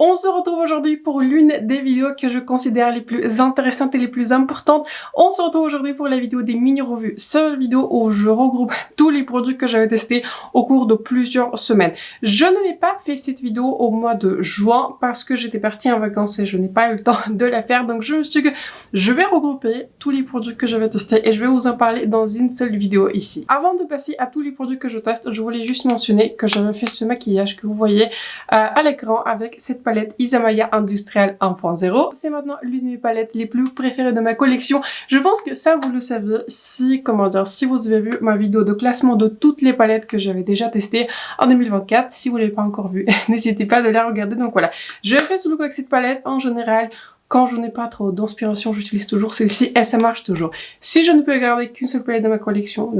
On se retrouve aujourd'hui pour l'une des vidéos que je considère les plus intéressantes et les plus importantes. On se retrouve aujourd'hui pour la vidéo des mini-revues. C'est une vidéo où je regroupe tous les produits que j'avais testés au cours de plusieurs semaines. Je n'avais pas fait cette vidéo au mois de juin parce que j'étais partie en vacances et je n'ai pas eu le temps de la faire. Donc je me suis dit que je vais regrouper tous les produits que j'avais testés et je vais vous en parler dans une seule vidéo ici. Avant de passer à tous les produits que je teste, je voulais juste mentionner que j'avais fait ce maquillage que vous voyez à l'écran avec cette palette Isamaya Industrial 1.0. C'est maintenant l'une de mes palettes les plus préférées de ma collection. Je pense que ça vous le savez si, si vous avez vu ma vidéo de classement de toutes les palettes que j'avais déjà testées en 2024. Si vous l'avez pas encore vue, n'hésitez pas de la regarder. Donc voilà, je fais ce look avec cette palette en général. Quand je n'ai pas trop d'inspiration, j'utilise toujours celle-ci et ça marche toujours. Si je ne peux garder qu'une seule palette dans ma collection,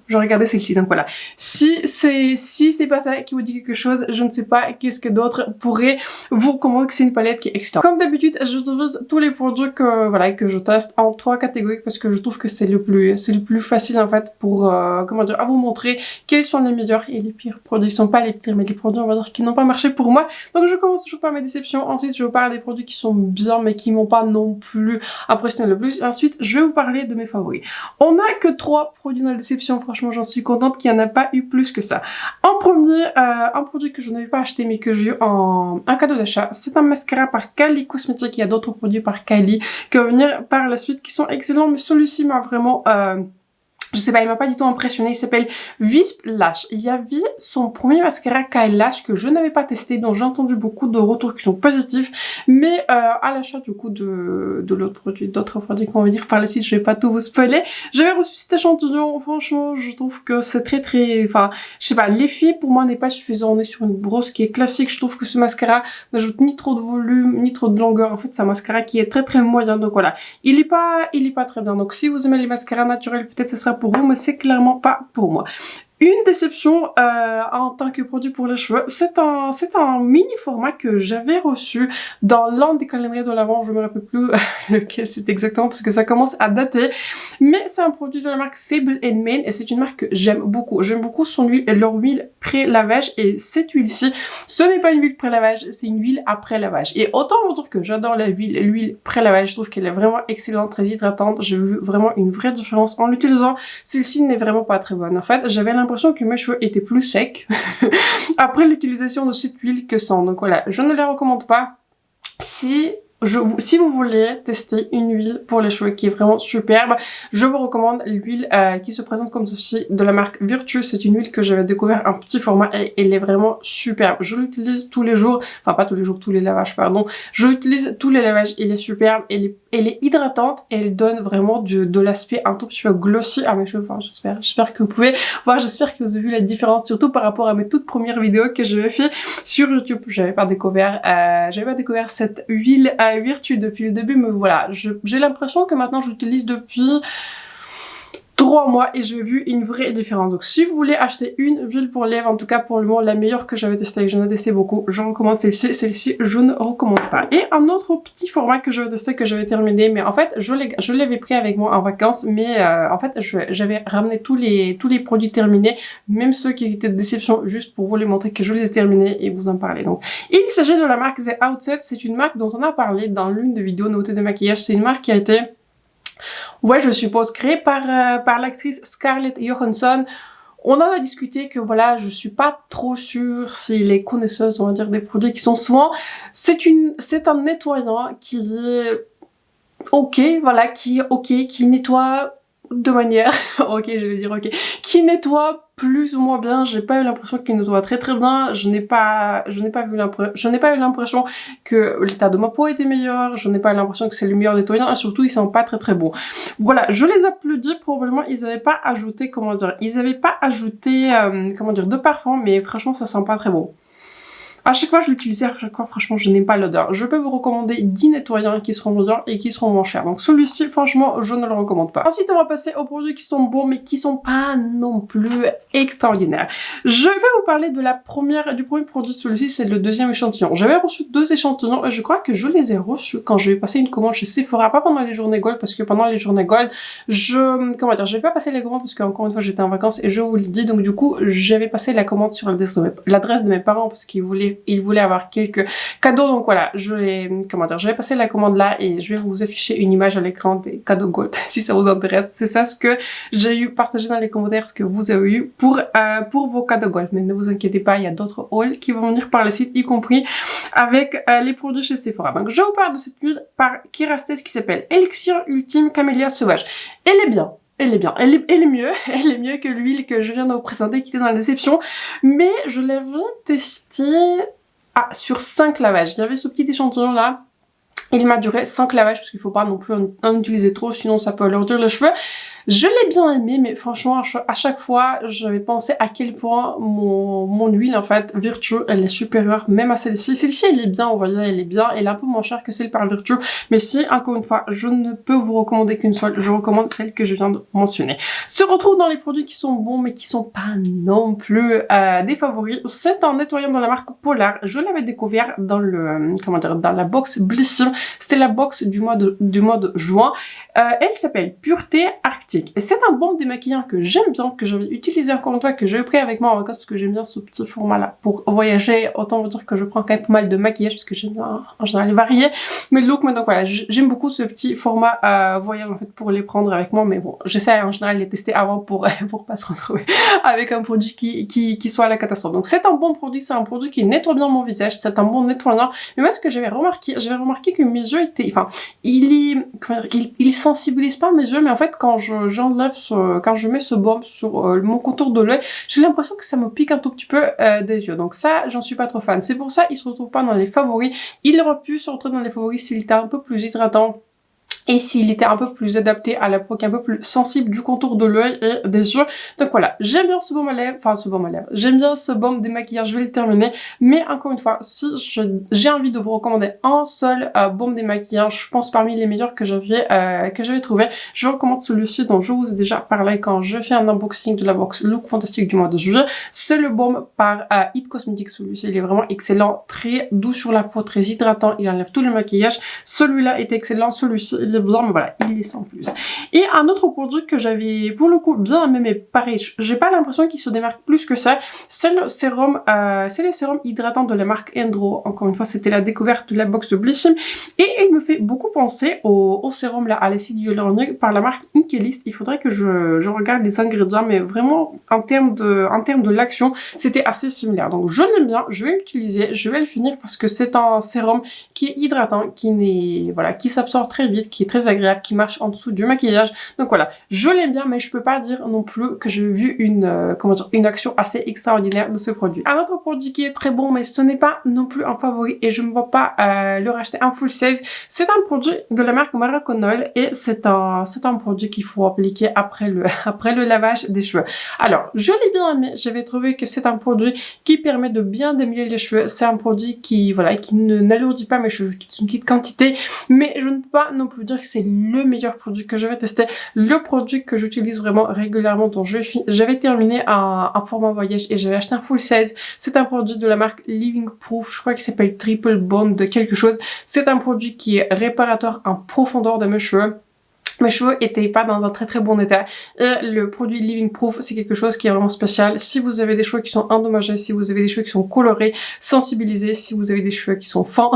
je regardais celle-ci. Donc voilà. Si c'est pas ça qui vous dit quelque chose, je ne sais pas qu'est-ce que d'autres pourraient vous recommander que c'est une palette qui est excellente. Comme d'habitude, j'utilise tous les produits que je teste en 3 catégories parce que je trouve que c'est le plus facile en fait pour à vous montrer quels sont les meilleurs et les pires produits. Ils sont pas les pires, mais les produits on va dire qui n'ont pas marché pour moi. Donc je commence toujours par mes déceptions. Ensuite, je vous parle des produits qui sont bien mais qui m'ont pas non plus impressionné le plus. Ensuite, je vais vous parler de mes favoris. On n'a que 3 produits dans la déception. Franchement, j'en suis contente qu'il n'y en a pas eu plus que ça. En premier, un produit que je n'avais pas acheté mais que j'ai eu en cadeau d'achat. C'est un mascara par Kylie Cosmetics. Il y a d'autres produits par Kylie qui vont venir par la suite qui sont excellents, mais celui-ci m'a vraiment... je sais pas, il m'a pas du tout impressionné. Il s'appelle Wisp Lash. Il y avait son premier mascara Kylie Lash que je n'avais pas testé, dont j'ai entendu beaucoup de retours qui sont positifs. Mais à l'achat du coup de l'autre produit, d'autres produits qu'on va dire par la suite, je vais pas tout vous spoiler. J'avais reçu cet échantillon. Franchement, je trouve que c'est très, enfin, je sais pas, l'effet pour moi n'est pas suffisant. On est sur une brosse qui est classique. Je trouve que ce mascara n'ajoute ni trop de volume, ni trop de longueur. En fait, c'est un mascara qui est très très moyen. Donc voilà, il est pas très bien. Donc si vous aimez les mascaras naturels, peut-être ce sera pour vous, mais c'est clairement pas pour moi. Une déception en tant que produit pour les cheveux, c'est un mini format que j'avais reçu dans l'un des calendriers de l'Avent, je me rappelle plus lequel c'est exactement parce que ça commence à dater, mais c'est un produit de la marque Fable & Mane et c'est une marque que j'aime beaucoup. J'aime beaucoup son huile et leur huile pré-lavage et cette huile-ci, ce n'est pas une huile pré-lavage, c'est une huile après lavage. Et autant vous dire que j'adore l'huile pré-lavage, je trouve qu'elle est vraiment excellente, très hydratante, j'ai vu vraiment une vraie différence en l'utilisant. Celle-ci n'est vraiment pas très bonne. En fait, j'avais l'impression que mes cheveux étaient plus secs après l'utilisation de cette huile que sans. Donc voilà, je ne les recommande pas. Si vous voulez tester une huile pour les cheveux qui est vraiment superbe, je vous recommande l'huile qui se présente comme ceci de la marque Virtue. C'est une huile que j'avais découvert en petit format et elle est vraiment superbe. Je l'utilise tous les jours, enfin pas tous les jours, tous les lavages pardon. Je l'utilise tous les lavages, elle est superbe, elle est hydratante et elle donne vraiment de l'aspect un tout petit peu glossy à mes cheveux. Enfin j'espère que vous pouvez voir, j'espère que vous avez vu la différence, surtout par rapport à mes toutes premières vidéos que j'avais fait sur YouTube. J'avais pas découvert cette huile Virtue depuis le début, mais voilà, j'ai l'impression que maintenant j'utilise depuis 3 mois et j'ai vu une vraie différence. Donc si vous voulez acheter une huile pour lèvres, en tout cas pour le moment la meilleure que j'avais testée et que j'en ai testé beaucoup, je recommande celle-ci. Celle-ci je ne recommande pas. Et un autre petit format que j'avais testé, que j'avais terminé, mais en fait je l'avais pris avec moi en vacances, mais en fait j'avais ramené tous les produits terminés, même ceux qui étaient de déception, juste pour vous les montrer que je les ai terminés et vous en parler. Donc il s'agit de la marque The Outset. C'est une marque dont on a parlé dans l'une des vidéos notées de maquillage. C'est une marque qui a été, ouais, je suppose, créée par l'actrice Scarlett Johansson. On en a discuté que voilà, je suis pas trop sûre si les connaisseuses, on va dire, des produits qui sont souvent, c'est un nettoyant qui est ok, voilà, qui nettoie de manière, ok, je vais dire ok, qui nettoie plus ou moins bien. J'ai pas eu l'impression qu'il nettoie très très bien. Je n'ai pas eu l'impression que l'état de ma peau était meilleur. Je n'ai pas eu l'impression que c'est le meilleur nettoyant et surtout ils sont pas très très bons. Voilà, je les applaudis. Probablement ils avaient pas ajouté, de parfum, mais franchement ça sent pas très bon. À chaque fois je l'utilisais, à chaque fois franchement je n'aime pas l'odeur. Je peux vous recommander 10 nettoyants qui seront meilleurs et qui seront moins chers. Donc celui-ci franchement je ne le recommande pas. Ensuite on va passer aux produits qui sont bons mais qui sont pas non plus extraordinaires. Je vais vous parler de du premier produit. Celui-ci c'est le deuxième échantillon. J'avais reçu 2 échantillons et je crois que je les ai reçus quand je vais passer une commande chez Sephora. Pas pendant les journées Gold parce que pendant les journées Gold je vais pas passer les commandes parce qu'encore une fois j'étais en vacances et je vous le dis. Donc du coup j'avais passé la commande sur l'adresse de mes parents parce qu'ils voulaient et il voulait avoir quelques cadeaux. Donc voilà, je vais passer la commande là et je vais vous afficher une image à l'écran des cadeaux Gold si ça vous intéresse. C'est ça ce que j'ai eu. Partagez dans les commentaires ce que vous avez eu pour vos cadeaux Gold. Mais ne vous inquiétez pas, il y a d'autres hauls qui vont venir par la suite, y compris avec les produits chez Sephora. Donc je vous parle de cette huile par Kerastase qui s'appelle Elixir Ultime Camélia Sauvage. Elle est bien. Elle est bien, elle est mieux que l'huile que je viens de vous présenter qui était dans la déception, mais je l'avais testée sur 5 lavages. Il y avait ce petit échantillon là, il m'a duré 5 lavages parce qu'il faut pas non plus en utiliser trop, sinon ça peut alourdir les cheveux. Je l'ai bien aimé, mais franchement, à chaque fois, je vais penser à quel point mon huile, en fait, Virtue, elle est supérieure même à celle-ci. Celle-ci, elle est bien, vous voyez, elle est bien. Elle est un peu moins chère que celle par Virtue. Mais si, encore une fois, je ne peux vous recommander qu'une seule, je recommande celle que je viens de mentionner. Se retrouve dans les produits qui sont bons, mais qui sont pas non plus des favoris. C'est un nettoyant de la marque Polar. Je l'avais découvert dans dans la box Blissim. C'était la box du mois de juin. Elle s'appelle Pureté Arctique. Et c'est un baume démaquillant que j'aime bien, que j'avais utilisé encore une fois, que j'ai pris avec moi en vacances parce que j'aime bien ce petit format là pour voyager. Autant vous dire que je prends quand même pas mal de maquillage parce que j'aime bien en général les varier mes looks. Mais donc voilà, j'aime beaucoup ce petit format voyage en fait pour les prendre avec moi. Mais bon, j'essaie en général de les tester avant pour pas se retrouver avec un produit qui soit à la catastrophe. Donc c'est un bon produit, c'est un produit qui nettoie bien mon visage, c'est un bon nettoyant. Mais moi ce que j'avais remarqué que mes yeux étaient, enfin, il sensibilise pas mes yeux, mais en fait quand quand je mets ce baume sur mon contour de l'œil, j'ai l'impression que ça me pique un tout petit peu des yeux. Donc ça, j'en suis pas trop fan. C'est pour ça, il se retrouve pas dans les favoris. Il aurait pu se retrouver dans les favoris s'il était un peu plus hydratant. Et s'il était un peu plus adapté à la peau, un peu plus sensible du contour de l'œil et des yeux. Donc voilà, j'aime bien ce baume à lèvres, j'aime bien ce baume démaquillant, je vais le terminer. Mais encore une fois, si j'ai envie de vous recommander un seul baume démaquillant, je pense parmi les meilleurs que j'avais trouvé, je recommande celui-ci dont je vous ai déjà parlé quand je fais un unboxing de la box Look Fantastique du mois de juillet. C'est le baume par It Cosmetics. Celui-ci, il est vraiment excellent, très doux sur la peau, très hydratant, il enlève tout le maquillage. Celui-là est excellent, celui-ci, il est bien, mais voilà, il est sans plus. Et un autre produit que j'avais pour le coup bien aimé, mais pareil, j'ai pas l'impression qu'il se démarque plus que ça, c'est le sérum hydratant de la marque Endro. Encore une fois, c'était la découverte de la box de Blissim et il me fait beaucoup penser au sérum là, à l'acide hyaluronique par la marque Inkélist. Il faudrait que je regarde les ingrédients, mais vraiment en termes de l'action, c'était assez similaire. Donc je l'aime bien, je vais l'utiliser, je vais le finir parce que c'est un sérum qui est hydratant, qui s'absorbe très vite, qui est très agréable, qui marche en dessous du maquillage. Donc voilà, je l'aime bien, mais je peux pas dire non plus que j'ai vu une action assez extraordinaire de ce produit. Un autre produit qui est très bon, mais ce n'est pas non plus un favori et je ne vois pas le racheter en full size. C'est un produit de la marque Maraconol et c'est un produit qu'il faut appliquer après le lavage des cheveux. Alors, je l'ai bien aimé, j'avais trouvé que c'est un produit qui permet de bien démêler les cheveux. C'est un produit qui n'alourdit pas mes cheveux, j'utilise une petite quantité, mais je ne peux pas non plus dire que c'est le meilleur produit que je vais tester, le produit que j'utilise vraiment régulièrement, dont j'avais terminé un format voyage et j'avais acheté un full size. C'est un produit de la marque Living Proof, je crois qu'il s'appelle Triple Bond de quelque chose. C'est un produit qui est réparateur en profondeur de mes cheveux. Mes cheveux étaient pas dans un très très bon état et le produit Living Proof c'est quelque chose qui est vraiment spécial. Si vous avez des cheveux qui sont endommagés, si vous avez des cheveux qui sont colorés, sensibilisés, si vous avez des cheveux qui sont fins,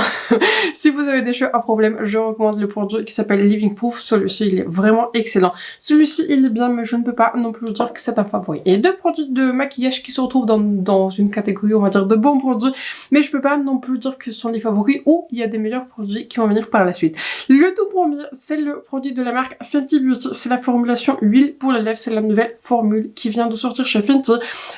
si vous avez des cheveux à problème, je recommande le produit qui s'appelle Living Proof. Celui-ci il est vraiment excellent. Celui-ci il est bien, mais je ne peux pas non plus dire que c'est un favori. Et deux produits de maquillage qui se retrouvent dans une catégorie on va dire de bons produits, mais je peux pas non plus dire que ce sont les favoris ou il y a des meilleurs produits qui vont venir par la suite. Le tout premier c'est le produit de la marque Fenty Beauty, c'est la formulation huile pour les lèvres, c'est la nouvelle formule qui vient de sortir chez Fenty.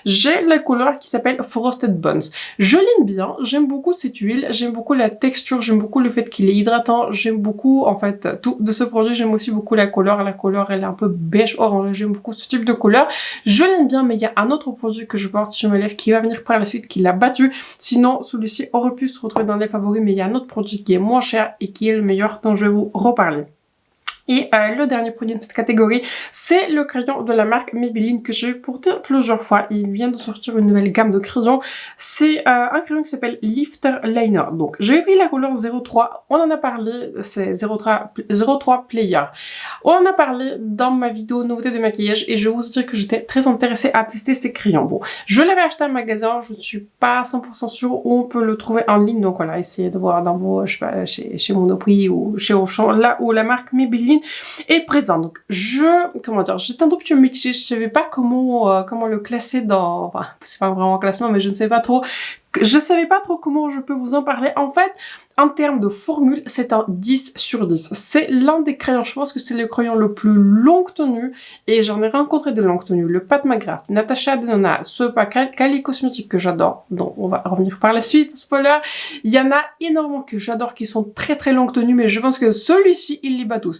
J'ai la couleur qui s'appelle Frosted Buns. Je l'aime bien, j'aime beaucoup cette huile, j'aime beaucoup la texture, j'aime beaucoup le fait qu'il est hydratant, j'aime beaucoup en fait tout de ce produit, j'aime aussi beaucoup la couleur elle est un peu beige orange, j'aime beaucoup ce type de couleur. Je l'aime bien, mais il y a un autre produit que je porte sur mes lèvres qui va venir par la suite, qui l'a battu. Sinon, celui-ci aurait pu se retrouver dans les favoris, mais il y a un autre produit qui est moins cher et qui est le meilleur dont je vais vous reparler. Et le dernier produit de cette catégorie, c'est le crayon de la marque Maybelline que j'ai porté plusieurs fois. Il vient de sortir une nouvelle gamme de crayons. C'est un crayon qui s'appelle Lifter Liner. Donc j'ai pris la couleur 03, on en a parlé, c'est 03 Player. On en a parlé dans ma vidéo nouveauté de maquillage et je vous dis que j'étais très intéressée à tester ces crayons. Bon, je l'avais acheté en magasin, je ne suis pas 100% sûre où on peut le trouver en ligne. Donc voilà, essayez de voir dans vos, je sais pas, chez Monoprix ou chez Auchan, là où la marque Maybelline est présente. Donc comment dire, j'étais un tout petit peu mitigée, je savais pas comment le classer dans, enfin, c'est pas vraiment un classement, mais je ne sais pas trop, je savais pas trop comment je peux vous en parler. En fait, en termes de formule, c'est un 10 sur 10. C'est l'un des crayons, je pense que c'est le crayon le plus longue tenue, et j'en ai rencontré de longues tenues. Le Pat McGrath, Natasha Denona, Sopa, Cali Cosmetics que j'adore, donc on va revenir par la suite, spoiler. Il y en a énormément que j'adore qui sont très très longues tenues, mais je pense que celui-ci, il les bat tous.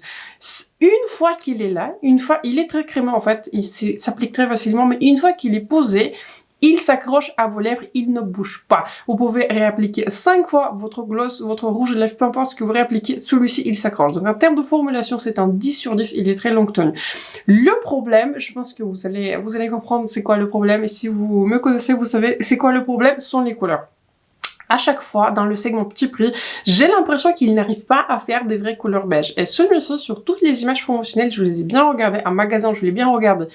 Une fois qu'il est là, il est très crémeux en fait, il s'applique très facilement, mais une fois qu'il est posé, il s'accroche à vos lèvres, il ne bouge pas. Vous pouvez réappliquer 5 fois votre gloss, votre rouge de lèvres, peu importe ce que vous réappliquez, celui-ci il s'accroche. Donc en termes de formulation, c'est un 10 sur 10, il est très longue tenue. Le problème, je pense que vous allez comprendre c'est quoi le problème, et si vous me connaissez, vous savez c'est quoi le problème, ce sont les couleurs. À chaque fois, dans le segment petit prix, j'ai l'impression qu'il n'arrive pas à faire des vraies couleurs beige. Et celui-ci, sur toutes les images promotionnelles, je les ai bien regardées, en magasin, je l'ai bien regardé.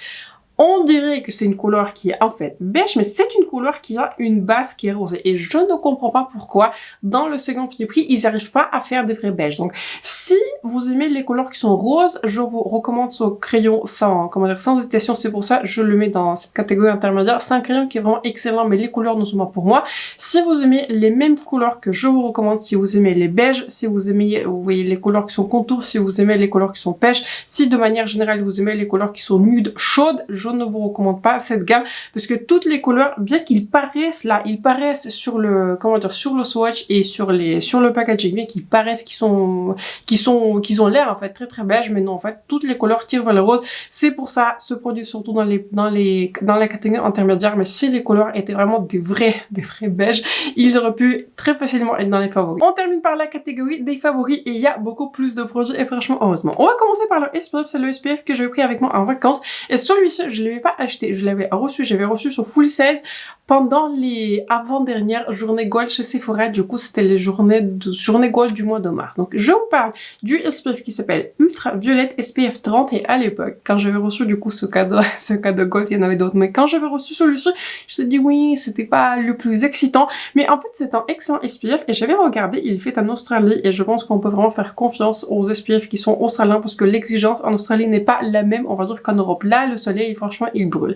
On dirait que c'est une couleur qui est en fait beige, mais c'est une couleur qui a une base qui est rosée. Et je ne comprends pas pourquoi, dans le second petit prix, ils n'arrivent pas à faire des vrais beiges. Donc, si vous aimez les couleurs qui sont roses, je vous recommande ce crayon sans hésitation. C'est pour ça que je le mets dans cette catégorie intermédiaire. C'est un crayon qui est vraiment excellent, mais les couleurs ne sont pas pour moi. Si vous aimez les mêmes couleurs que je vous recommande, si vous aimez les beiges, si vous aimez, vous voyez, les couleurs qui sont contours, si vous aimez les couleurs qui sont pêche, si de manière générale vous aimez les couleurs qui sont nudes, chaudes, je ne vous recommande pas cette gamme parce que toutes les couleurs, bien qu'ils paraissent là, ils paraissent sur le, sur le swatch et sur le packaging, bien qu'ils paraissent qu'ils ont l'air en fait très très beige, mais non, en fait toutes les couleurs tirent vers le rose. C'est pour ça ce produit surtout dans la catégorie intermédiaire. Mais si les couleurs étaient vraiment des vrais beiges, ils auraient pu très facilement être dans les favoris. On termine par la catégorie des favoris et il y a beaucoup plus de produits et franchement heureusement. On va commencer par le SPF, c'est le SPF que j'avais pris avec moi en vacances et celui-ci je ne l'avais pas acheté, je l'avais reçu, j'avais reçu sur Full 16 pendant les avant-dernières journées Gold chez Sephora. Du coup c'était les journées Gold du mois de mars. Donc je vous parle du SPF qui s'appelle Ultra Violette SPF 30 et à l'époque quand j'avais reçu du coup ce cadeau Gold, il y en avait d'autres, mais quand j'avais reçu celui-ci, je me suis dit oui, c'était pas le plus excitant, mais en fait c'est un excellent SPF et j'avais regardé, il est fait en Australie et je pense qu'on peut vraiment faire confiance aux SPF qui sont australiens parce que l'exigence en Australie n'est pas la même, on va dire, qu'en Europe. Là le soleil franchement il brûle.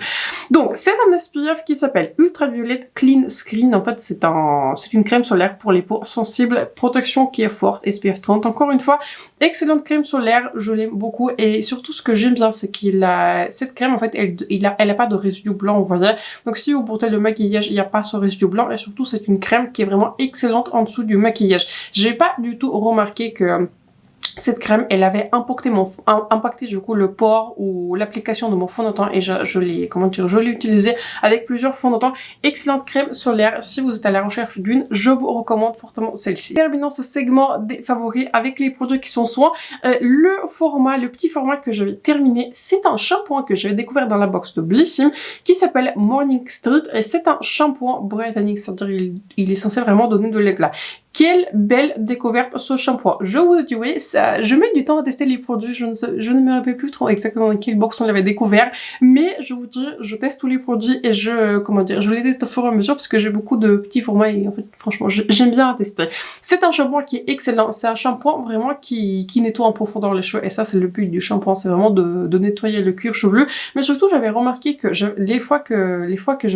Donc c'est un SPF qui s'appelle Ultraviolet Clean Screen. En fait c'est une crème solaire pour les peaux sensibles, protection qui est forte, SPF 30. Encore une fois, excellente crème solaire, je l'aime beaucoup et surtout ce que j'aime bien c'est cette crème en fait elle a pas de résidu blanc, vous voyez. Donc si vous portez le maquillage, il n'y a pas ce résidu blanc et surtout c'est une crème qui est vraiment excellente en dessous du maquillage. J'ai pas du tout remarqué que cette crème, elle avait impacté du coup le port ou l'application de mon fond de teint et je l'ai utilisé avec plusieurs fonds de teint. Excellente crème solaire. Si vous êtes à la recherche d'une, je vous recommande fortement celle-ci. Terminons ce segment des favoris avec les produits qui sont soins. Le petit format que j'avais terminé, c'est un shampoing que j'avais découvert dans la box de Blissim qui s'appelle Morning Street et c'est un shampoing britannique, c'est-à-dire il est censé vraiment donner de l'éclat. Quelle belle découverte ce shampoing. Je vous dis oui, je mets du temps à tester les produits, je ne me rappelle plus trop exactement dans quelle box on l'avait découvert, mais je vous dis, je teste tous les produits et je les teste au fur et à mesure parce que j'ai beaucoup de petits formats et en fait franchement j'aime bien tester. C'est un shampoing qui est excellent, c'est un shampoing vraiment qui nettoie en profondeur les cheveux et ça c'est le but du shampoing, c'est vraiment de nettoyer le cuir chevelu, mais surtout j'avais remarqué que des fois que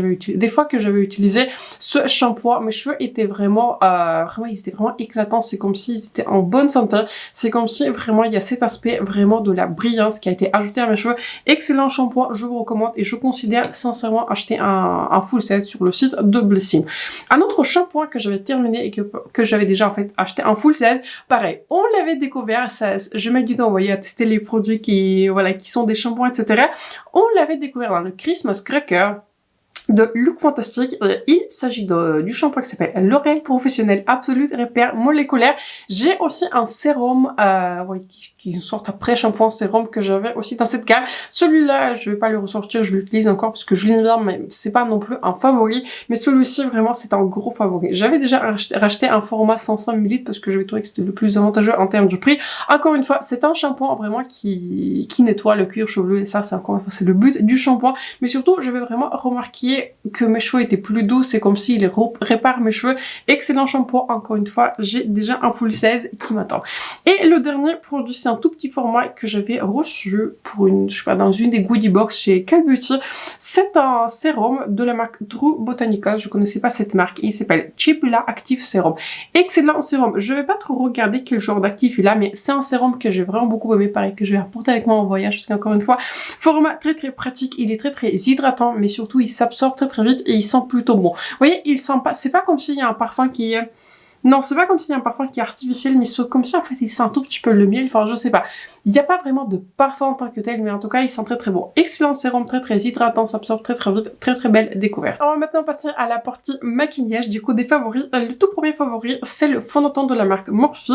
j'avais utilisé ce shampoing, mes cheveux étaient vraiment ils étaient vraiment éclatants, c'est comme s'ils étaient en bonne santé, c'est comme si vraiment il y a cet aspect vraiment de la brillance qui a été ajouté à mes cheveux. Excellent shampoing, je vous recommande et je considère sincèrement acheter un full set sur le site de Blissim. Un autre shampoing que j'avais terminé et que j'avais déjà en fait acheté en full set, pareil, on l'avait découvert, je mets du temps, vous voyez, à tester les produits qui sont des shampoings, etc. On l'avait découvert dans le Christmas Cracker de Look Fantastique. Il s'agit du shampoing qui s'appelle L'Oréal Professionnel Absolute Repair Moléculaire. J'ai aussi un sérum qui est une sorte après shampoing sérum que j'avais aussi dans cette gamme. Celui-là, je vais pas le ressortir, je l'utilise encore parce que je l'aime bien, mais c'est pas non plus un favori. Mais celui-ci, vraiment, c'est un gros favori. J'avais déjà racheté un format 500 ml parce que j'avais trouvé que c'était le plus avantageux en termes de prix. Encore une fois, c'est un shampoing vraiment qui nettoie le cuir chevelu et ça, c'est encore une fois, c'est le but du shampoing. Mais surtout, j'avais vraiment remarqué que mes cheveux étaient plus doux, c'est comme s'il répare mes cheveux. Excellent shampoing, encore une fois, j'ai déjà un full 16 qui m'attend. Et le dernier produit, c'est un tout petit format que j'avais reçu pour dans une des goodie box chez Call Beauty. C'est un sérum de la marque True Botanica, je connaissais pas cette marque, il s'appelle Chipula Active Serum. Excellent sérum, je vais pas trop regarder quel genre d'actif il a, mais c'est un sérum que j'ai vraiment beaucoup aimé, pareil que je vais apporter avec moi en voyage, parce qu'encore une fois, format très pratique, il est très hydratant, mais surtout il s'absorbe très vite et il sent plutôt bon. Vous voyez, il sent pas, c'est pas comme s'il y a un parfum qui est... Non, c'est pas comme s'il y a un parfum qui est artificiel, mais c'est comme si en fait il sent un tout petit peu le miel, enfin je sais pas. Il n'y a pas vraiment de parfum en tant que tel, mais en tout cas il sent très bon. Excellent sérum, très hydratant, s'absorbe très vite, très belle découverte. On va maintenant passer à la partie maquillage, du coup des favoris. Le tout premier favori, c'est le fond de teint de la marque Morphe.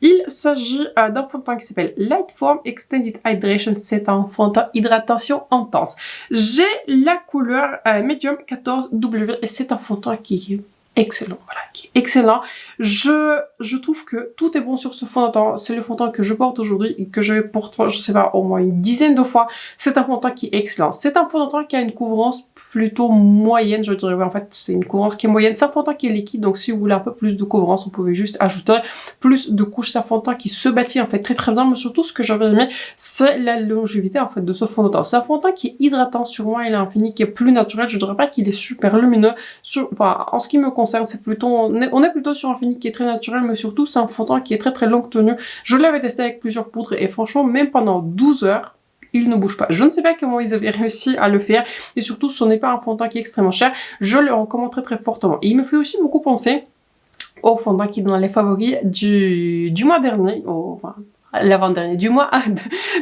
Il s'agit d'un fond de teint qui s'appelle Light Foam Extended Hydration, c'est un fond de teint hydratation intense. J'ai la couleur Medium 14W et c'est un fond de teint qui est excellent, voilà, qui est excellent. Je trouve que tout est bon sur ce fond de teint. C'est le fond de teint que je porte aujourd'hui et que je porte, je sais pas, au moins une dizaine de fois. C'est un fond de teint qui est excellent. C'est un fond de teint qui a une couvrance plutôt moyenne, je dirais. Ouais, en fait, c'est une couvrance qui est moyenne. C'est un fond de teint qui est liquide, donc si vous voulez un peu plus de couvrance, vous pouvez juste ajouter plus de couches. C'est un fond de teint qui se bâtit en fait très bien, mais surtout ce que j'avais aimé, c'est la longévité en fait de ce fond de teint. C'est un fond de teint qui est hydratant sur moi, il a un fini qui est plus naturel. Je dirais pas qu'il est super lumineux. Enfin, en ce qui me concerne, c'est plutôt, on est plutôt sur un fini qui est très naturel, mais surtout c'est un fond de teint qui est très longue tenue. Je l'avais testé avec plusieurs poudres et franchement, même pendant 12 heures, il ne bouge pas. Je ne sais pas comment ils avaient réussi à le faire et surtout ce n'est pas un fond de teint qui est extrêmement cher. Je le recommande très fortement. Et il me fait aussi beaucoup penser au fond de teint qui est dans les favoris du mois dernier, l'avant-dernier du mois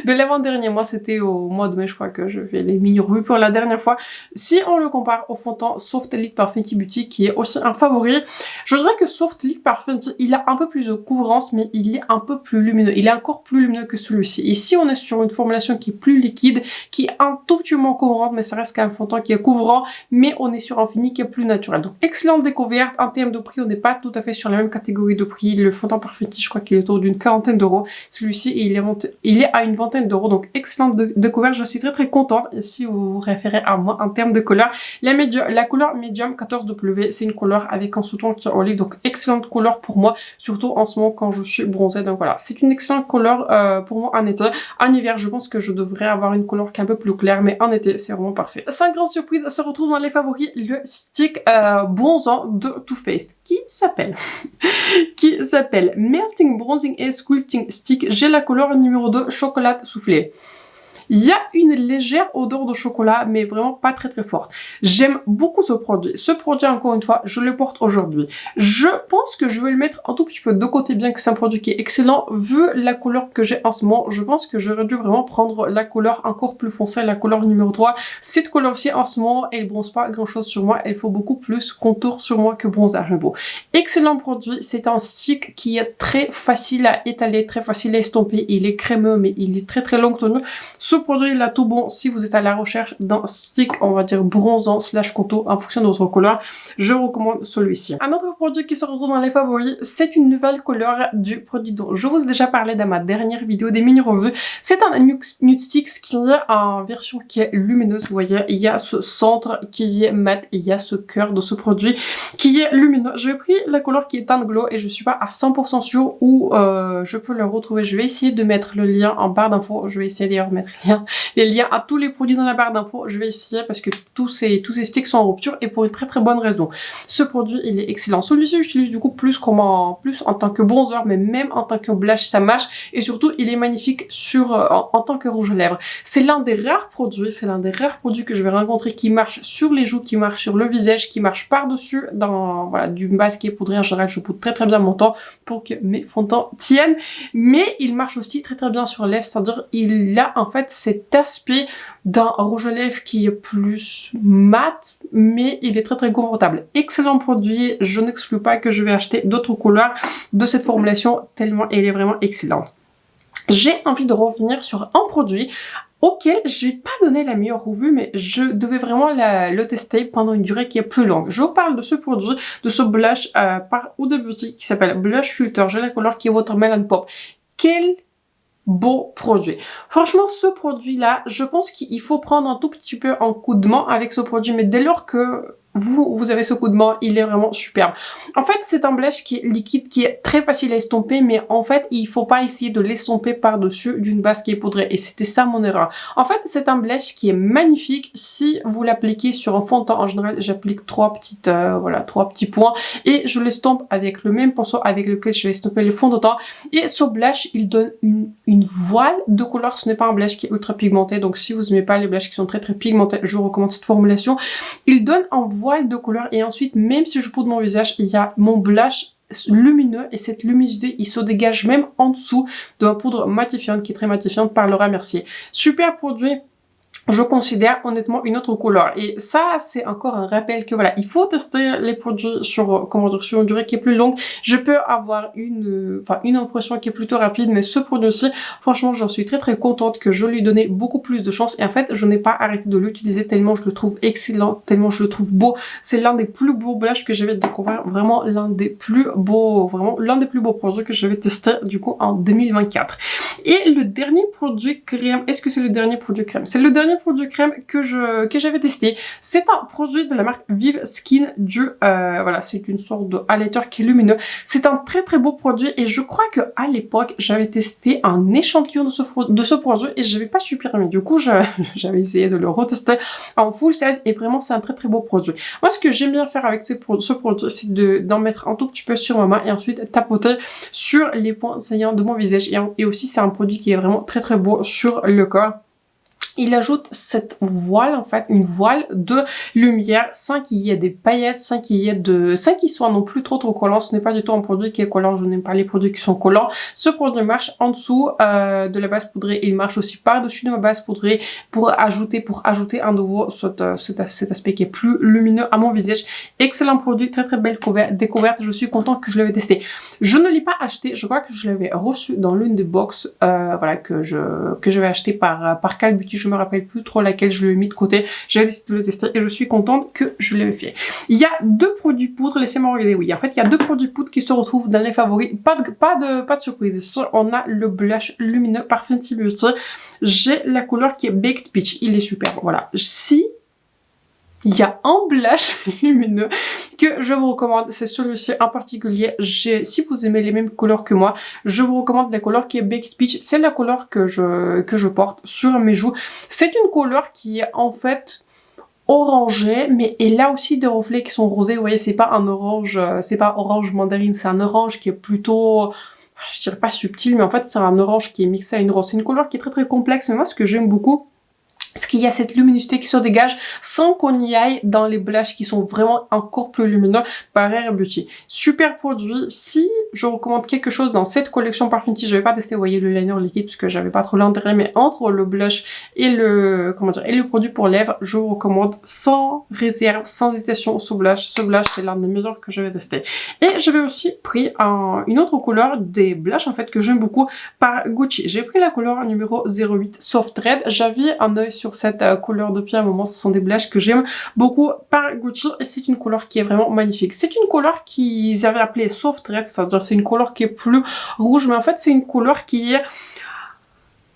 de l'avant-dernier mois, c'était au mois de mai, je crois que je fais les mini-revues pour la dernière fois. Si on le compare au fond de teint Soft Light par Fenty Beauty qui est aussi un favori, je dirais que Soft Light par Fenty, il a un peu plus de couvrance mais il est un peu plus lumineux, il est encore plus lumineux que celui-ci. Ici on est sur une formulation qui est plus liquide, qui est un tout petit peu moins couvrante, mais ça reste quand même un fond de teint qui est couvrant, mais on est sur un fini qui est plus naturel. Donc excellente découverte. En termes de prix, on n'est pas tout à fait sur la même catégorie de prix. Le fond de teint par Fenty, je crois qu'il est autour d'une quarantaine d'euros. Celui-ci, il est à une vingtaine d'euros, donc excellente découverte. Je suis très contente. Et si vous vous référez à moi en termes de couleur, la couleur Medium 14W, c'est une couleur avec un sous-ton qui est olive, donc excellente couleur pour moi, surtout en ce moment quand je suis bronzée. Donc voilà, c'est une excellente couleur pour moi en été. En hiver, je pense que je devrais avoir une couleur qui est un peu plus claire, mais en été, c'est vraiment parfait. Sans grande surprise, se retrouve dans les favoris le stick bronzant de Too Faced qui s'appelle Melting Bronzing and Sculpting Stick. J'ai la couleur numéro 2, chocolat soufflé. Il y a une légère odeur de chocolat, mais vraiment pas très forte. J'aime beaucoup ce produit. Ce produit, encore une fois, je le porte aujourd'hui. Je pense que je vais le mettre un tout petit peu de côté, bien que c'est un produit qui est excellent. Vu la couleur que j'ai en ce moment, je pense que j'aurais dû vraiment prendre la couleur encore plus foncée, la couleur numéro 3. Cette couleur-ci, en ce moment, elle bronze pas grand-chose sur moi. Elle faut beaucoup plus contour sur moi que bronzage. Mais bon, excellent produit. C'est un stick qui est très facile à étaler, très facile à estomper. Il est crémeux, mais il est très longue tenue. Ce produit il a tout bon si vous êtes à la recherche d'un stick, on va dire bronzant / contour en fonction de votre couleur. Je recommande celui-ci. Un autre produit qui se retrouve dans les favoris, c'est une nouvelle couleur du produit dont je vous ai déjà parlé dans ma dernière vidéo des mini-revues. C'est un nude stick qui est en version qui est lumineuse. Vous voyez, il y a ce centre qui est mat, il y a ce cœur de ce produit qui est lumineux. J'ai pris la couleur qui est teint glow et je suis pas à 100% sûre où je peux le retrouver. Je vais essayer de mettre le lien en barre d'infos. Je vais essayer d'ailleurs de mettre les liens à tous les produits dans la barre d'infos. Je vais essayer parce que tous ces sticks sont en rupture et pour une très bonne raison. Ce produit, il est excellent. Celui-ci, j'utilise du coup plus en tant que bronzer, mais même en tant que blush, ça marche. Et surtout, il est magnifique en tant que rouge à lèvres. C'est l'un des rares produits que je vais rencontrer qui marche sur les joues, qui marche sur le visage, qui marche par-dessus dans, voilà, du masque et poudré. En général, je poudre très bien mon temps pour que mes fonds de teint tiennent. Mais il marche aussi très bien sur les lèvres, c'est-à-dire il a en fait cet aspect d'un rouge à lèvres qui est plus mat, mais il est très très confortable. Excellent produit, je n'exclus pas que je vais acheter d'autres couleurs de cette formulation tellement elle est vraiment excellente. J'ai envie de revenir sur un produit auquel je vais pas donner la meilleure revue, mais je devais vraiment le tester pendant une durée qui est plus longue. Je vous parle de ce produit, de ce blush par Huda Beauty qui s'appelle Blush Filter. J'ai la couleur qui est Watermelon Pop. Quel beau produit. Franchement, ce produit-là, je pense qu'il faut prendre un tout petit peu en coup de main avec ce produit, mais dès lors que vous avez ce coup de main, il est vraiment superbe. En fait, c'est un blush qui est liquide, qui est très facile à estomper, mais en fait, il faut pas essayer de l'estomper par-dessus d'une base qui est poudrée. Et c'était ça mon erreur. En fait, c'est un blush qui est magnifique si vous l'appliquez sur un fond de teint. En général, j'applique trois petits points et je l'estompe avec le même pinceau avec lequel je vais estomper le fond de teint. Et ce blush, il donne une voile de couleur. Ce n'est pas un blush qui est ultra pigmenté. Donc, si vous n'aimez pas les blushs qui sont très très pigmentés, je vous recommande cette formulation. Il donne un voile de couleur et ensuite, même si je poudre mon visage, il y a mon blush lumineux et cette luminosité, il se dégage même en dessous de la poudre matifiante qui est très matifiante par Laura Mercier. Super produit. Je considère honnêtement une autre couleur. Et ça, c'est encore un rappel que voilà, il faut tester les produits sur, sur une durée qui est plus longue. Je peux avoir une impression qui est plutôt rapide, mais ce produit-ci, franchement, j'en suis très très contente que je lui donnais beaucoup plus de chance. Et en fait, je n'ai pas arrêté de l'utiliser tellement je le trouve excellent, tellement je le trouve beau. C'est l'un des plus beaux blushs que j'avais découvert, vraiment l'un des plus beaux produits que j'avais testé du coup en 2024. Et le dernier produit crème, est-ce que c'est le dernier produit crème? C'est le dernier produit crème que j'avais testé. C'est un produit de la marque Vive Skin voilà, c'est une sorte de highlighter qui est lumineux. C'est un très très beau produit et je crois que à l'époque, j'avais testé un échantillon de ce produit et j'avais pas super aimé. Du coup, j'avais essayé de le retester en full size et vraiment c'est un très très beau produit. Moi, ce que j'aime bien faire avec ce produit, c'est d'en mettre un tout petit peu sur ma main et ensuite tapoter sur les points saillants de mon visage. Et aussi, c'est un produit qui est vraiment très très beau sur le corps. Il ajoute cette voile, en fait, une voile de lumière sans qu'il y ait des paillettes, sans qu'il soit non plus trop collant. Ce n'est pas du tout un produit qui est collant. Je n'aime pas les produits qui sont collants. Ce produit marche en dessous de la base poudrée. Il marche aussi par-dessus de ma base poudrée pour ajouter à nouveau cet aspect qui est plus lumineux à mon visage. Excellent produit, très très belle découverte. Je suis contente que je l'avais testé. Je ne l'ai pas acheté. Je crois que je l'avais reçu dans l'une des box, voilà, que j'avais acheté par Cal Beauty. Je me rappelle plus trop laquelle je l'ai mis de côté. J'avais décidé de le tester et je suis contente que je l'ai fait. Il y a deux produits poudre, laissez-moi regarder. Oui, en fait, il y a deux produits poudre qui se retrouvent dans les favoris. Pas de surprise. Ici, on a le blush lumineux par Fenty Beauty. J'ai la couleur qui est Baked Peach. Il est super. Voilà. Si il y a un blush lumineux que je vous recommande, c'est celui-ci en particulier. Si vous aimez les mêmes couleurs que moi, je vous recommande la couleur qui est Baked Peach. C'est la couleur que je porte sur mes joues. C'est une couleur qui est en fait orangée, mais elle a aussi des reflets qui sont rosés. Vous voyez, c'est pas un orange, c'est pas orange mandarine, c'est un orange qui est plutôt, je dirais pas subtil, mais en fait c'est un orange qui est mixé à une rose. C'est une couleur qui est très très complexe, mais moi ce que j'aime beaucoup, c'est qu'il y a cette luminosité qui se dégage sans qu'on y aille dans les blushs qui sont vraiment encore plus lumineux par Rare Beauty. Super produit. Si je recommande quelque chose dans cette collection par Fenty, je vais pas tester, vous voyez, le liner liquide parce que j'avais pas trop l'intérêt, mais entre le blush et le produit pour lèvres, je vous recommande sans réserve, sans hésitation ce blush. Ce blush, c'est l'un des meilleurs que je vais tester. Et j'avais aussi pris une autre couleur des blushs, en fait, que j'aime beaucoup par Gucci. J'ai pris la couleur numéro 08 Soft Red. J'avais un œil sur cette couleur depuis un moment. Ce sont des blushs que j'aime beaucoup par Gucci et c'est une couleur qui est vraiment magnifique. C'est une couleur qu'ils avaient appelée Soft Red, c'est-à-dire c'est une couleur qui est plus rouge, mais en fait c'est une couleur qui est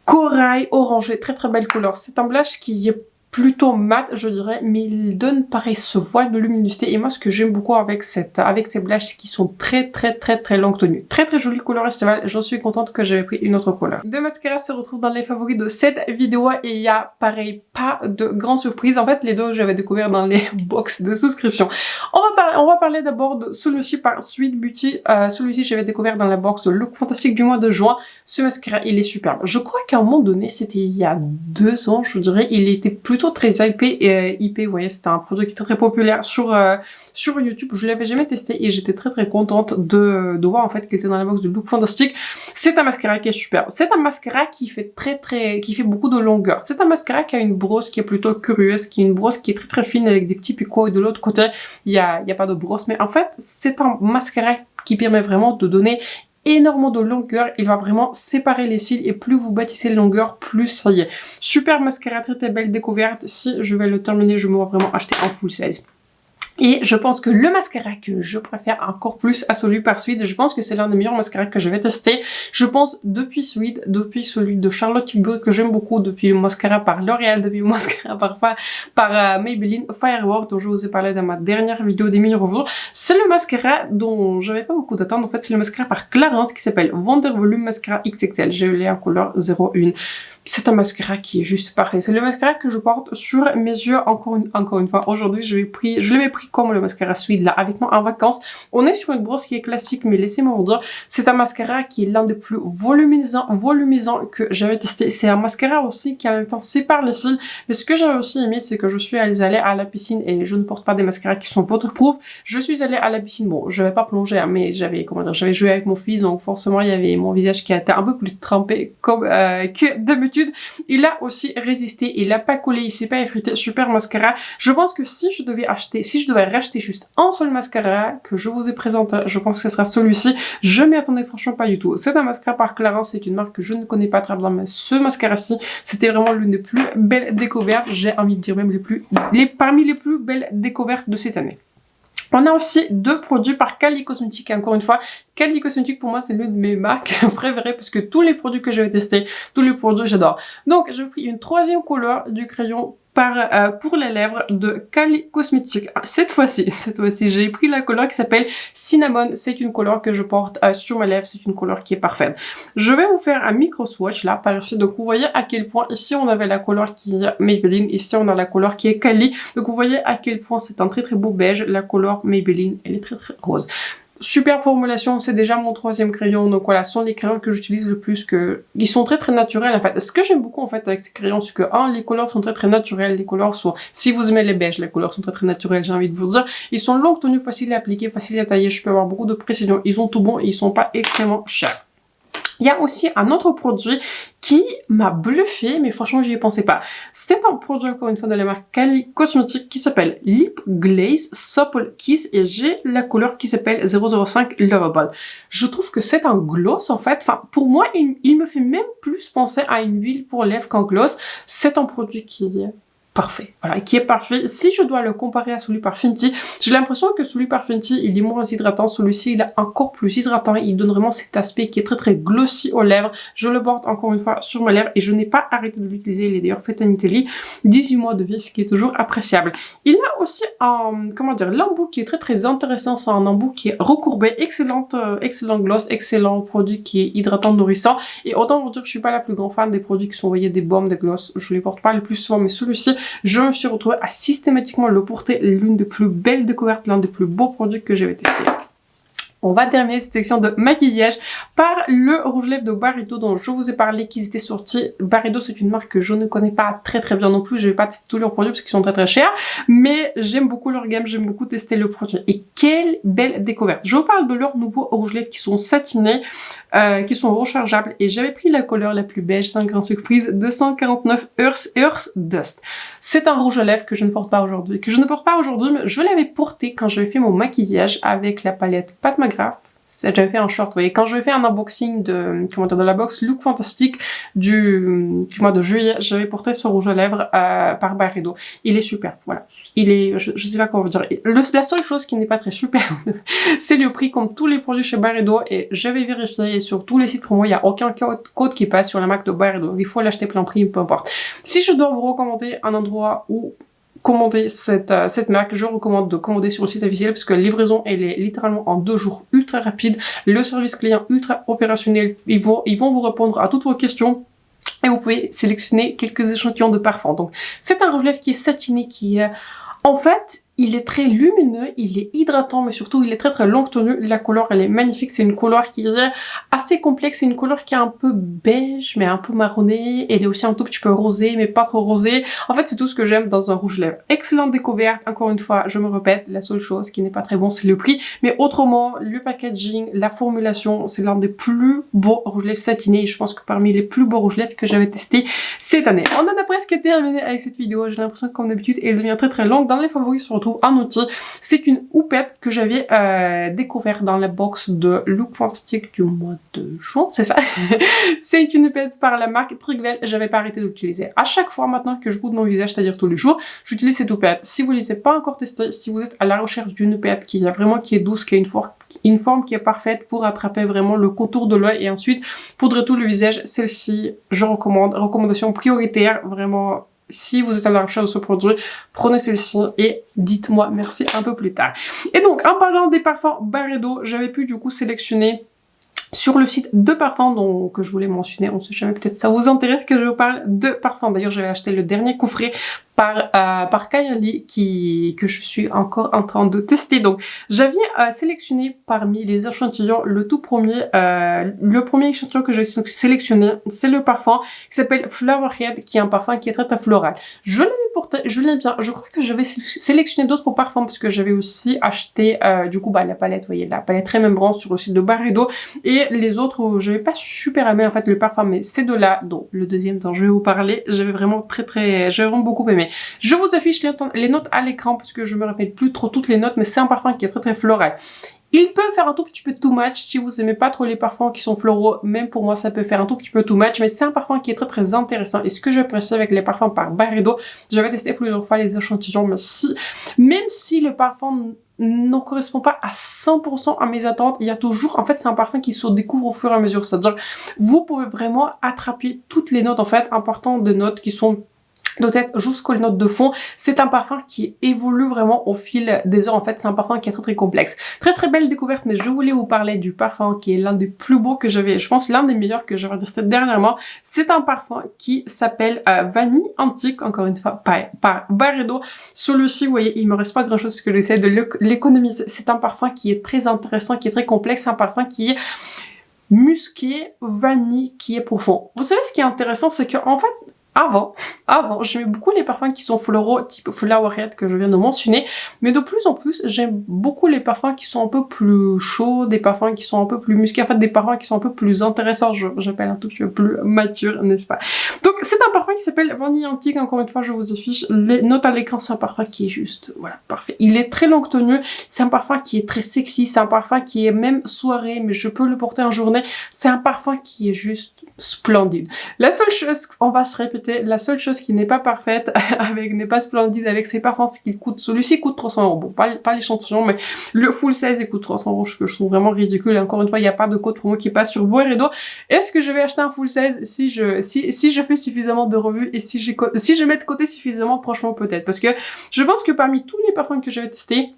corail orangé, très très belle couleur. C'est un blush qui est plutôt mat, je dirais, mais il donne pareil ce voile de luminosité. Et moi, ce que j'aime beaucoup avec ces blushs qui sont très longue tenue. Très très jolie couleur estivale. J'en suis contente que j'avais pris une autre couleur. Deux mascaras se retrouvent dans les favoris de cette vidéo et il y a pareil pas de grande surprise. En fait, les deux j'avais découvert dans les box de souscription. On va parler d'abord de celui-ci par Sweet Beauty. Celui-ci j'avais découvert dans la box de Look Fantastique du mois de juin. Ce mascara, il est superbe. Je crois qu'à un moment donné, c'était il y a 2 ans, je dirais, il était plutôt très hypé, vous voyez, c'était un produit qui est très populaire sur YouTube. Je l'avais jamais testé et j'étais très très contente de voir en fait qu'il était dans la box de Look Fantastique. C'est un mascara qui est super. C'est un mascara qui fait qui fait beaucoup de longueur. C'est un mascara qui a une brosse qui est plutôt curieuse, qui est une brosse qui est très fine avec des petits picots, et de l'autre côté, il y a pas de brosse. Mais en fait, c'est un mascara qui permet vraiment de donner énormément de longueur. Il va vraiment séparer les cils, et plus vous bâtissez les longueurs, plus ça y est. Super mascara, très belle découverte. Si je vais le terminer, je me vois vraiment acheter en full size. Et je pense que le mascara que je préfère encore plus à celui par Suede, je pense que c'est l'un des meilleurs mascaras que je vais tester. Je pense depuis Suede, depuis celui de Charlotte Tilbury que j'aime beaucoup, depuis le mascara par L'Oréal, depuis le mascara par Maybelline Firework dont je vous ai parlé dans ma dernière vidéo des mini reviews. C'est le mascara dont j'avais pas beaucoup d'attentes. En fait, c'est le mascara par Clarins qui s'appelle Wonder Volume Mascara XXL. Je l'ai en couleur 01. C'est un mascara qui est juste parfait. C'est le mascara que je porte sur mes yeux encore une fois. Aujourd'hui, je l'ai pris comme le mascara Suede là, avec moi en vacances. On est sur une brosse qui est classique, mais laissez-moi vous dire, c'est un mascara qui est l'un des plus volumisants que j'avais testé. C'est un mascara aussi qui en même temps sépare les cils. Mais ce que j'avais aussi aimé, c'est que je suis allée à la piscine et je ne porte pas des mascaras qui sont waterproof. Je suis allée à la piscine, bon, je vais pas plonger, hein, mais j'avais joué avec mon fils, donc forcément il y avait mon visage qui a été un peu plus trempé comme que d'habitude. Il a aussi résisté, il a pas collé, il s'est pas effrité. Super mascara. Je pense que si je devais racheter juste un seul mascara que je vous ai présenté, je pense que ce sera celui-ci. Je m'y attendais franchement pas du tout. C'est un mascara par Clarins, c'est une marque que je ne connais pas très bien, mais ce mascara-ci, c'était vraiment l'une des plus belles découvertes. J'ai envie de dire même parmi les plus belles découvertes de cette année. On a aussi deux produits par Kylie Cosmetics. Encore une fois, Kylie Cosmetics pour moi c'est l'une de mes marques préférées parce que tous les produits que j'avais testés, tous les produits j'adore. Donc j'ai pris une troisième couleur du crayon pour les lèvres de Kylie Cosmetics. Cette fois-ci, j'ai pris la couleur qui s'appelle Cinnamon. C'est une couleur que je porte sur mes lèvres. C'est une couleur qui est parfaite. Je vais vous faire un micro swatch là par ici. Donc vous voyez à quel point ici on avait la couleur qui est Maybelline, ici on a la couleur qui est Kylie. Donc vous voyez à quel point c'est un très beau beige. La couleur Maybelline, elle est très rose. Super formulation, c'est déjà mon troisième crayon, donc voilà, ce sont les crayons que j'utilise le plus, ils sont très naturels en fait. Ce que j'aime beaucoup en fait avec ces crayons, c'est que les couleurs sont très naturelles, les couleurs sont, si vous aimez les beiges, les couleurs sont très naturelles, j'ai envie de vous dire. Ils sont longue tenue, faciles à appliquer, faciles à tailler, je peux avoir beaucoup de précision, ils ont tout bon et ils sont pas extrêmement chers. Il y a aussi un autre produit qui m'a bluffé, mais franchement j'y pensais pas. C'est un produit encore une fois de la marque Kylie Cosmetics qui s'appelle Lip Glaze Supple Kiss et j'ai la couleur qui s'appelle 005 Lovable. Je trouve que c'est un gloss en fait. Enfin pour moi il me fait même plus penser à une huile pour lèvres qu'un gloss. C'est un produit qui est parfait, voilà, qui est parfait. Si je dois le comparer à celui par Fenty, j'ai l'impression que celui par Fenty, il est moins hydratant, celui-ci, il est encore plus hydratant, il donne vraiment cet aspect qui est très glossy aux lèvres. Je le porte encore une fois sur mes lèvres et je n'ai pas arrêté de l'utiliser, il est d'ailleurs fait en Italie, 18 mois de vie, ce qui est toujours appréciable. Il a aussi un, l'embout qui est très intéressant, c'est un embout qui est recourbé, excellent gloss, excellent produit qui est hydratant, nourrissant, et autant vous dire que je suis pas la plus grande fan des produits qui sont, vous voyez, des baumes, des gloss, je les porte pas le plus souvent, mais celui-ci, je me suis retrouvée à systématiquement le porter, l'une des plus belles découvertes, l'un des plus beaux produits que j'avais testé. On va terminer cette section de maquillage par le rouge lèvres de Byredo dont je vous ai parlé qu'ils étaient sortis. Byredo c'est une marque que je ne connais pas très bien non plus, je vais pas tester tous leurs produits parce qu'ils sont très chers, mais j'aime beaucoup leur gamme, j'aime beaucoup tester le produit. Et quelle belle découverte! Je vous parle de leurs nouveaux rouges lèvres qui sont satinés, qui sont rechargeables et j'avais pris la couleur la plus beige, sans grande surprise, 249 Earth Dust. C'est un rouge à lèvres que je ne porte pas aujourd'hui, mais je l'avais porté quand j'avais fait mon maquillage avec la palette Pat McGrath. J'avais fait un short, vous voyez, quand j'avais fait un unboxing de la box Look Fantastique du mois de juillet, j'avais porté ce rouge à lèvres par Byredo. Il est super, voilà. Il est, je sais pas comment vous dire. La seule chose qui n'est pas très super, c'est le prix, comme tous les produits chez Byredo, et j'avais vérifié, et sur tous les sites promo, il n'y a aucun code qui passe sur la marque de Byredo. Il faut l'acheter plein prix, peu importe. Si je dois vous recommander un endroit où commander cette marque, je recommande de commander sur le site officiel parce que la livraison elle est littéralement en 2 jours, ultra rapide, le service client ultra opérationnel, ils vont vous répondre à toutes vos questions et vous pouvez sélectionner quelques échantillons de parfums. Donc c'est un rouge lèvres qui est satiné, qui est en fait Il est très lumineux, il est hydratant, mais surtout il est très très longue tenue. La couleur elle est magnifique, c'est une couleur qui est assez complexe, c'est une couleur qui est un peu beige mais un peu marronné. Elle est aussi un tout petit peu rosée mais pas trop rosée. En fait c'est tout ce que j'aime dans un rouge lèvres. Excellente découverte, encore une fois je me répète, la seule chose qui n'est pas très bon c'est le prix. Mais autrement, le packaging, la formulation, c'est l'un des plus beaux rouge lèvres satinés. Et je pense que parmi les plus beaux rouge lèvres que j'avais testé cette année. On en a presque terminé avec cette vidéo, j'ai l'impression que comme d'habitude elle devient très très longue. Dans les favoris sur un outil, c'est une houppette que j'avais découvert dans la box de Look Fantastic du mois de juin, c'est ça. C'est une houppette par la marque Trigvel, j'avais pas arrêté d'utiliser. À chaque fois maintenant que je goûte mon visage, c'est-à-dire tous les jours, j'utilise cette houppette. Si vous ne les avez pas encore testées, si vous êtes à la recherche d'une houppette qui est douce, qui a une forme qui est parfaite pour attraper vraiment le contour de l'œil et ensuite poudrer tout le visage, celle-ci, je recommande, recommandation prioritaire, vraiment. Si vous êtes à la recherche de ce produit, prenez celle-ci et dites-moi merci un peu plus tard. Et donc, en parlant des parfums Byredo, j'avais pu du coup sélectionner sur le site de parfums que je voulais mentionner. On sait jamais, peut-être ça vous intéresse que je vous parle de parfums. D'ailleurs, j'avais acheté le dernier coffret par Kylie que je suis encore en train de tester. Donc j'avais sélectionné parmi les échantillons le premier échantillon que j'ai sélectionné, c'est le parfum qui s'appelle Flowerhead, qui est un parfum qui est très floral. Je l'avais porté, je l'aime bien. Je crois que j'avais sélectionné d'autres parfums parce que j'avais aussi acheté du coup la palette, vous voyez, la palette Remembrance sur le site de Byredo, et les autres j'avais pas super aimé en fait le parfum, mais ces deux-là, donc le deuxième dont je vais vous parler, j'avais vraiment j'ai vraiment beaucoup aimé. Je vous affiche les notes à l'écran parce que je me rappelle plus trop toutes les notes, mais c'est un parfum qui est très très floral. Il peut faire un tout petit peu too much si vous aimez pas trop les parfums qui sont floraux, même pour moi ça peut faire un tout petit peu too much, mais c'est un parfum qui est très très intéressant. Et ce que j'apprécie avec les parfums par Byredo, j'avais testé plusieurs fois les échantillons, mais même si le parfum ne correspond pas à 100% à mes attentes, il y a toujours, en fait c'est un parfum qui se découvre au fur et à mesure, c'est-à-dire vous pouvez vraiment attraper toutes les notes en fait importantes, de notes qui sont de tête jusqu'aux notes de fond. C'est un parfum qui évolue vraiment au fil des heures. En fait, c'est un parfum qui est très très complexe. Très très belle découverte, mais je voulais vous parler du parfum qui est l'un des plus beaux que j'avais, je pense l'un des meilleurs que j'avais testé dernièrement. C'est un parfum qui s'appelle Vanille Antique, encore une fois, par Byredo. Celui-ci, vous voyez, il me reste pas grand chose que j'essaie de l'économiser. C'est un parfum qui est très intéressant, qui est très complexe. C'est un parfum qui est musqué, vanille, qui est profond. Vous savez, ce qui est intéressant, c'est que en fait, avant, j'aimais beaucoup les parfums qui sont floraux, type Flowerhead que je viens de mentionner, mais de plus en plus, j'aime beaucoup les parfums qui sont un peu plus chauds, des parfums qui sont un peu plus musqués, en fait des parfums qui sont un peu plus intéressants, j'appelle un tout petit peu plus mature, n'est-ce pas? Donc c'est un parfum qui s'appelle Vanille Antique, encore une fois je vous affiche les notes à l'écran, c'est un parfum qui est juste, voilà, parfait. Il est très longue tenue, c'est un parfum qui est très sexy, c'est un parfum qui est même soirée, mais je peux le porter en journée, c'est un parfum qui est juste splendide. La seule chose, on va se répéter, la seule chose qui n'est pas parfaite n'est pas splendide avec ces parfums, c'est qu'il coûte, celui-ci coûte 300 €. Bon, pas l'échantillon, mais le full size il coûte 300 €, ce que je trouve vraiment ridicule. Et encore une fois, il n'y a pas de code promo qui passe sur Byredo. Est-ce que je vais acheter un full size si je fais suffisamment de revues et si je mets de côté suffisamment, franchement peut-être. Parce que je pense que parmi tous les parfums que j'avais testés,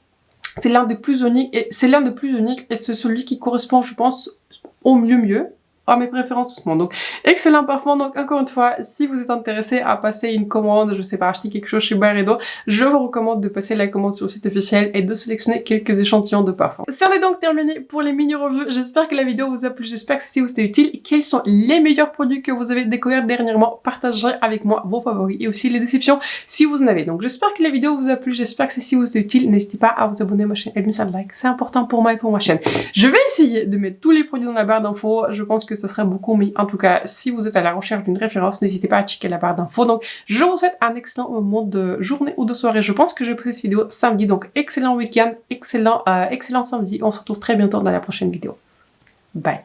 c'est l'un des plus uniques et c'est celui qui correspond, je pense, au mieux à mes préférences. Donc, excellent parfum. Donc, encore une fois, si vous êtes intéressé à passer une commande, je sais pas, acheter quelque chose chez Byredo, je vous recommande de passer la commande sur le site officiel et de sélectionner quelques échantillons de parfums. Ça en est donc terminé pour les mini-revues. J'espère que la vidéo vous a plu, j'espère que si vous était utile. Quels sont les meilleurs produits que vous avez découverts dernièrement? Partagez avec moi vos favoris et aussi les déceptions si vous en avez. Donc, j'espère que la vidéo vous a plu, j'espère que si vous était utile, n'hésitez pas à vous abonner à ma chaîne et de mettre un like. C'est important pour moi et pour ma chaîne. Je vais essayer de mettre tous les produits dans la barre d'infos. Je pense que ça sera beaucoup, mais en tout cas, si vous êtes à la recherche d'une référence, n'hésitez pas à checker la barre d'infos. Donc, je vous souhaite un excellent moment de journée ou de soirée. Je pense que je vais poster cette vidéo samedi, donc excellent week-end, excellent samedi. On se retrouve très bientôt dans la prochaine vidéo. Bye.